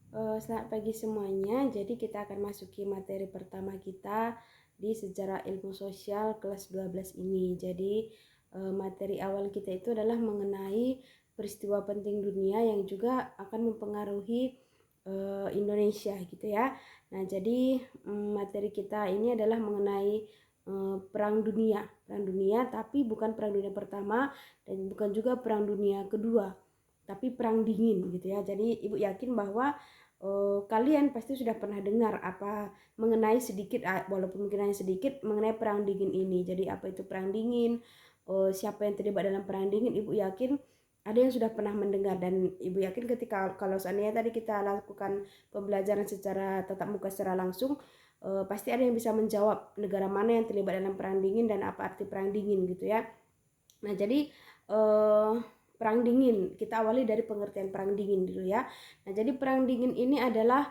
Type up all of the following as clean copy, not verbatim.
Selamat pagi semuanya. Jadi kita akan masuki materi pertama kita di sejarah ilmu sosial kelas 12 ini. Jadi materi awal kita itu adalah mengenai peristiwa penting dunia yang juga akan mempengaruhi Indonesia gitu ya. Nah, jadi materi kita ini adalah mengenai perang dunia. Perang dunia tapi bukan perang dunia pertama dan bukan juga perang dunia kedua, tapi perang dingin gitu ya. Jadi Ibu yakin bahwa kalian pasti sudah pernah dengar apa mengenai sedikit, walaupun mungkin hanya sedikit, mengenai perang dingin ini. Jadi apa itu perang dingin, siapa yang terlibat dalam perang dingin, Ibu yakin ada yang sudah pernah mendengar. Dan Ibu yakin ketika kalau seandainya tadi kita lakukan pembelajaran secara tatap muka secara langsung, pasti ada yang bisa menjawab negara mana yang terlibat dalam perang dingin dan apa arti perang dingin gitu ya. Nah, jadi perang dingin, kita awali dari pengertian perang dingin dulu ya. Nah, jadi perang dingin ini adalah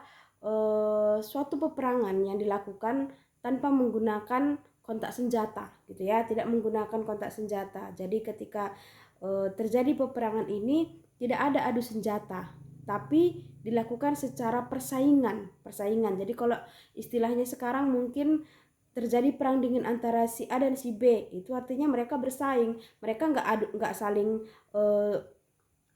suatu peperangan yang dilakukan tanpa menggunakan kontak senjata gitu ya, tidak menggunakan kontak senjata. Jadi ketika terjadi peperangan ini tidak ada adu senjata, tapi dilakukan secara persaingan. Jadi kalau istilahnya sekarang mungkin terjadi perang dingin antara si A dan si B, itu artinya mereka bersaing. Mereka nggak saling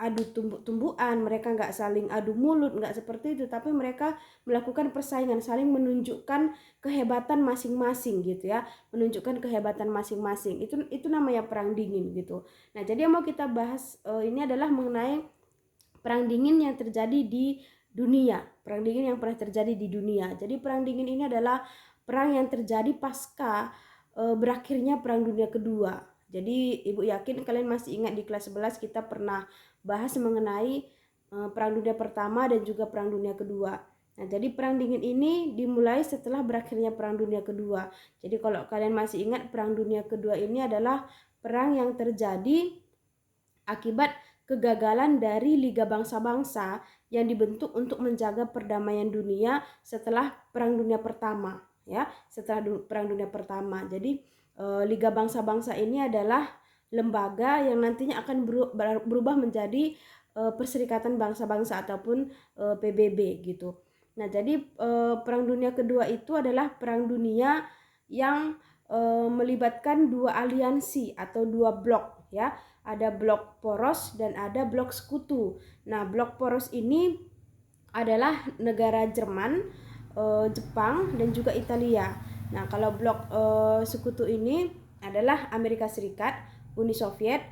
adu tumbuk-tumbukan, mereka nggak saling adu mulut, nggak seperti itu, tapi mereka melakukan persaingan, saling menunjukkan kehebatan masing-masing gitu ya, menunjukkan kehebatan masing-masing. Itu namanya perang dingin gitu. Nah, jadi yang mau kita bahas ini adalah mengenai perang dingin yang terjadi di dunia, perang dingin yang pernah terjadi di dunia. Jadi perang dingin ini adalah perang yang terjadi pasca berakhirnya perang dunia kedua. Jadi Ibu yakin kalian masih ingat di kelas 11 kita pernah bahas mengenai perang dunia pertama dan juga perang dunia kedua. Nah, jadi perang dingin ini dimulai setelah berakhirnya perang dunia kedua. Jadi kalau kalian masih ingat, perang dunia kedua ini adalah perang yang terjadi akibat kegagalan dari Liga Bangsa-Bangsa yang dibentuk untuk menjaga perdamaian dunia setelah Perang Dunia Pertama ya, setelah Perang Dunia Pertama. Jadi Liga Bangsa-Bangsa ini adalah lembaga yang nantinya akan berubah menjadi Perserikatan Bangsa-Bangsa ataupun PBB gitu. Nah, jadi Perang Dunia Kedua itu adalah perang dunia yang melibatkan dua aliansi atau dua blok ya. Ada blok poros dan ada blok sekutu. Nah, blok poros ini adalah negara Jerman, Jepang dan juga Italia. Nah, kalau blok sekutu ini adalah Amerika Serikat, Uni Soviet,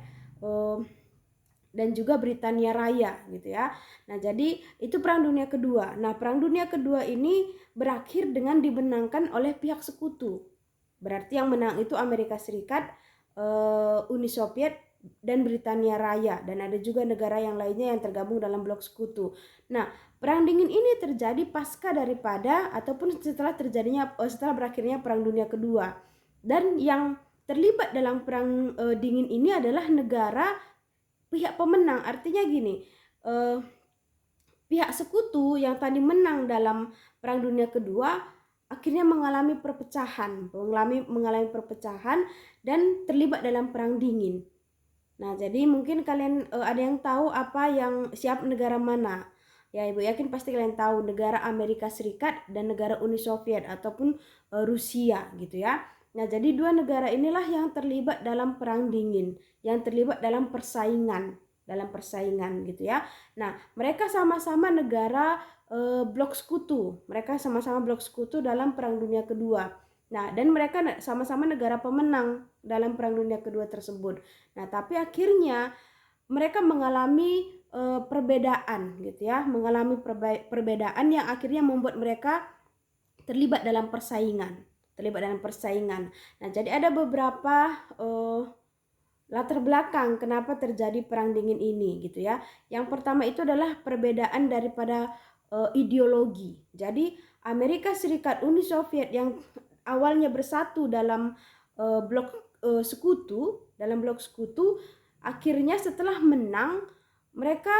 dan juga Britania Raya gitu ya. Nah, jadi itu Perang Dunia Kedua. Nah, Perang Dunia Kedua ini berakhir dengan dimenangkan oleh pihak sekutu. Berarti yang menang itu Amerika Serikat, Uni Soviet dan Britania Raya, dan ada juga negara yang lainnya yang tergabung dalam blok sekutu. Nah, perang dingin ini terjadi pasca daripada ataupun setelah berakhirnya Perang Dunia Kedua. Dan yang terlibat dalam perang dingin ini adalah negara pihak pemenang. Artinya gini, pihak sekutu yang tadi menang dalam Perang Dunia Kedua akhirnya mengalami perpecahan dan terlibat dalam perang dingin. Nah, jadi mungkin kalian ada yang tahu apa yang siap negara mana? Ya, Ibu yakin pasti kalian tahu negara Amerika Serikat dan negara Uni Soviet ataupun Rusia gitu ya. Nah, jadi dua negara inilah yang terlibat dalam perang dingin, yang terlibat dalam persaingan gitu ya. Nah, mereka sama-sama negara blok sekutu. Mereka sama-sama blok sekutu dalam Perang Dunia Kedua. Nah, dan mereka sama-sama negara pemenang dalam Perang Dunia Kedua tersebut. Nah, tapi akhirnya mereka mengalami perbedaan gitu ya, mengalami perbedaan yang akhirnya membuat mereka terlibat dalam persaingan. Nah, jadi ada beberapa latar belakang kenapa terjadi perang dingin ini gitu ya. Yang pertama itu adalah perbedaan daripada ideologi. Jadi Amerika Serikat, Uni Soviet yang awalnya bersatu dalam blok sekutu, akhirnya setelah menang mereka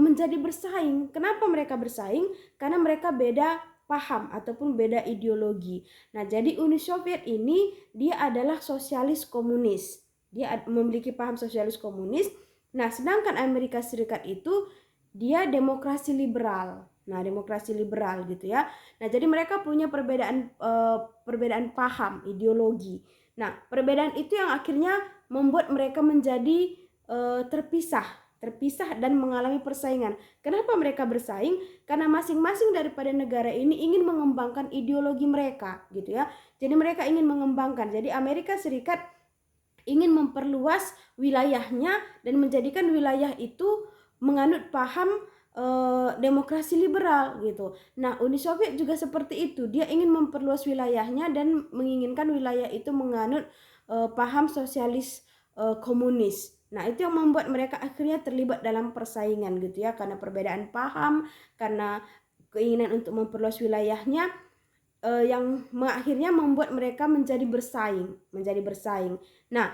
menjadi bersaing. Kenapa mereka bersaing? Karena mereka beda paham ataupun beda ideologi. Nah, jadi Uni Soviet ini dia adalah sosialis komunis. Dia memiliki paham sosialis komunis. Nah, sedangkan Amerika Serikat itu dia demokrasi liberal. Nah, demokrasi liberal gitu ya. Nah, jadi mereka punya perbedaan paham, ideologi. Nah, perbedaan itu yang akhirnya membuat mereka menjadi terpisah dan mengalami persaingan. Kenapa mereka bersaing? Karena masing-masing daripada negara ini ingin mengembangkan ideologi mereka gitu ya. Jadi mereka ingin mengembangkan. Jadi Amerika Serikat ingin memperluas wilayahnya dan menjadikan wilayah itu menganut paham demokrasi liberal gitu. Nah, Uni Soviet juga seperti itu. Dia ingin memperluas wilayahnya dan menginginkan wilayah itu menganut paham sosialis komunis. Nah, itu yang membuat mereka akhirnya terlibat dalam persaingan gitu ya, karena perbedaan paham, karena keinginan untuk memperluas wilayahnya yang akhirnya membuat mereka menjadi bersaing. Nah,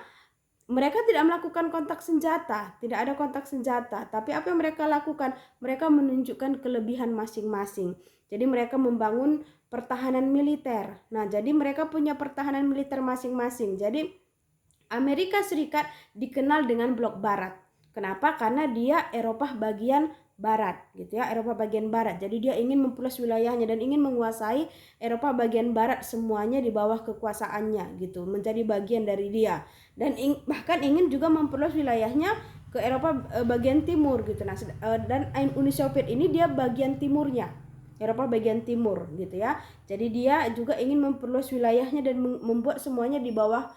mereka tidak melakukan kontak senjata, tidak ada kontak senjata. Tapi apa yang mereka lakukan? Mereka menunjukkan kelebihan masing-masing. Jadi mereka membangun pertahanan militer. Nah, jadi mereka punya pertahanan militer masing-masing. Jadi Amerika Serikat dikenal dengan blok barat. Kenapa? Karena dia Eropa bagian barat gitu ya, Eropa bagian barat. Jadi dia ingin memperluas wilayahnya dan ingin menguasai Eropa bagian barat semuanya di bawah kekuasaannya gitu, menjadi bagian dari dia. Dan bahkan ingin juga memperluas wilayahnya ke Eropa bagian timur gitu. Nah, dan Uni Soviet ini dia bagian timurnya. Eropa bagian timur gitu ya. Jadi dia juga ingin memperluas wilayahnya dan membuat semuanya di bawah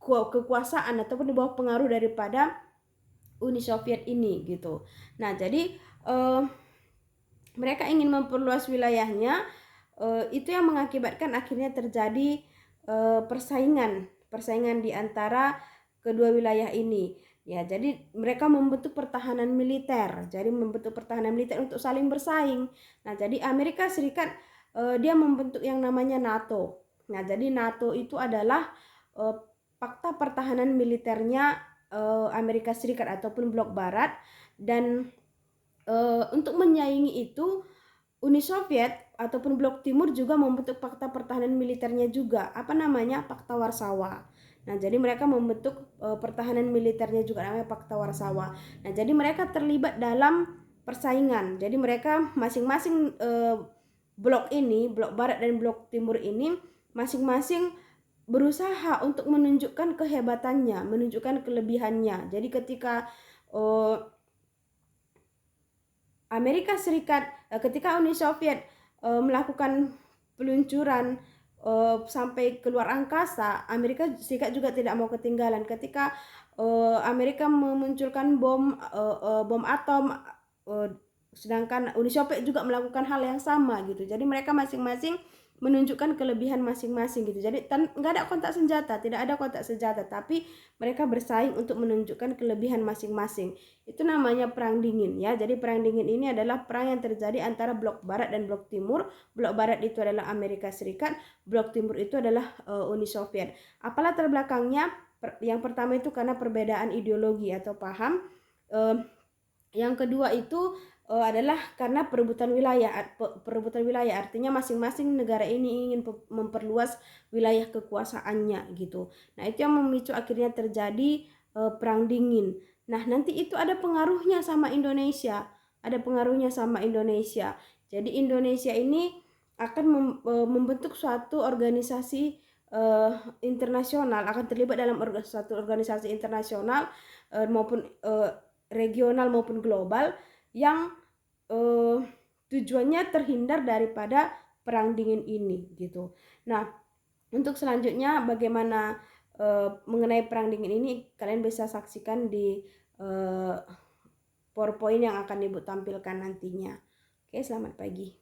kekuasaan ataupun di bawah pengaruh daripada Uni Soviet ini gitu. Nah, jadi mereka ingin memperluas wilayahnya, itu yang mengakibatkan akhirnya terjadi persaingan di antara kedua wilayah ini. Ya, jadi mereka membentuk pertahanan militer. Jadi membentuk pertahanan militer untuk saling bersaing. Nah, jadi Amerika Serikat dia membentuk yang namanya NATO. Nah, jadi NATO itu adalah fakta pertahanan militernya Amerika Serikat ataupun blok barat. Dan untuk menyaingi itu Uni Soviet ataupun blok timur juga membentuk fakta pertahanan militernya juga. Apa namanya? Fakta Warsawa. Nah, jadi mereka membentuk pertahanan militernya juga, namanya Fakta Warsawa. Nah, jadi mereka terlibat dalam persaingan. Jadi mereka masing-masing blok ini, blok barat dan blok timur ini masing-masing berusaha untuk menunjukkan kehebatannya, menunjukkan kelebihannya. Jadi ketika Amerika Serikat, ketika Uni Soviet melakukan peluncuran sampai keluar angkasa, Amerika Serikat juga tidak mau ketinggalan. Ketika Amerika memunculkan bom atom, sedangkan Uni Soviet juga melakukan hal yang sama gitu. Jadi mereka masing-masing menunjukkan kelebihan masing-masing gitu. Jadi nggak ada kontak senjata, tidak ada kontak senjata, tapi mereka bersaing untuk menunjukkan kelebihan masing-masing. Itu namanya perang dingin ya. Jadi perang dingin ini adalah perang yang terjadi antara blok barat dan blok timur. Blok barat itu adalah Amerika Serikat, blok timur itu adalah Uni Soviet. Apa latar belakangnya? Yang pertama itu karena perbedaan ideologi atau paham. Yang kedua itu adalah karena perebutan wilayah, artinya masing-masing negara ini ingin memperluas wilayah kekuasaannya gitu. Nah, itu yang memicu akhirnya terjadi perang dingin. Nah, nanti itu ada pengaruhnya sama Indonesia, Jadi Indonesia ini akan membentuk suatu organisasi internasional, akan terlibat dalam suatu organisasi internasional maupun regional maupun global yang tujuannya terhindar daripada perang dingin ini gitu. Nah, untuk selanjutnya bagaimana mengenai perang dingin ini kalian bisa saksikan di PowerPoint yang akan Ibu tampilkan nantinya. Oke, selamat pagi.